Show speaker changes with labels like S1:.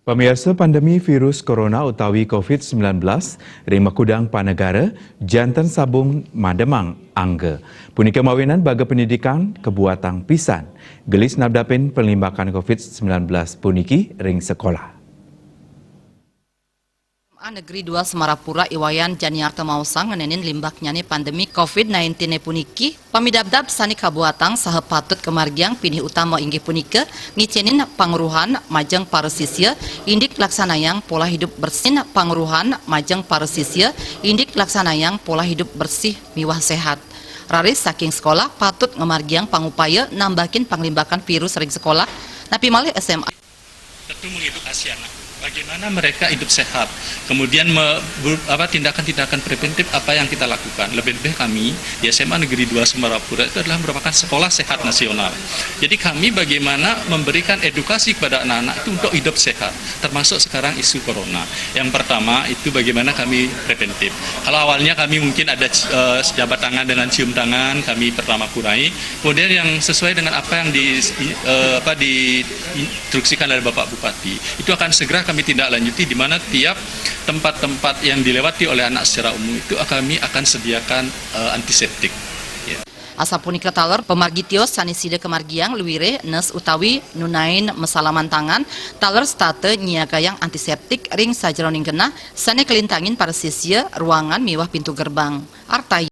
S1: Pemirsa pandemi virus corona utawi COVID-19 ring Makudang Panegara, jantan sabung Mademang, Angga. Punika mawinan baga pendidikan kebuatan pisan. Gelis nabdapin pelimbakan COVID-19 puniki ring sekolah.
S2: Negeri 2 Semarapura Iwayan Janiarta Mausang ngenenin limbak nyani pandemi COVID-19 puniki pamidabdab sani kabuatang saha patut kemargiang pinih utama inggih punika ngicenin pangruhan majeng paresisya indik laksanayang pola hidup bersih pangruhan majeng paresisya indik laksanayang pola hidup bersih miwah sehat. Raris saking sekolah patut ngemargiang pangupaya nambakin panglimbakan virus ring sekolah napi malih SMA.
S3: Tentu mengedukasi anak bagaimana mereka hidup sehat, kemudian tindakan-tindakan preventif apa yang kita lakukan. Lebih-lebih kami di SMA Negeri 2 Semarapura itu adalah merupakan sekolah sehat nasional. Jadi kami bagaimana memberikan edukasi kepada anak-anak itu untuk hidup sehat, termasuk sekarang isu corona. Yang pertama itu bagaimana kami preventif. Kalau awalnya kami mungkin ada jabat tangan dengan cium tangan, kami pertama kurangi. Kemudian yang sesuai dengan apa yang diinstruksikan oleh Bapak Bupati, itu akan segera kami tindak lanjuti, di mana tiap tempat-tempat yang dilewati oleh anak secara umum itu kami akan sediakan antiseptik.
S2: Asapunika taler pemargitios sanisida kemargiang luwire nes utawi nunain mesalaman tangan taler state nyiagayang antiseptik ring sajeroning genah sane kelintangin para sisya ruangan miwah pintu gerbang artai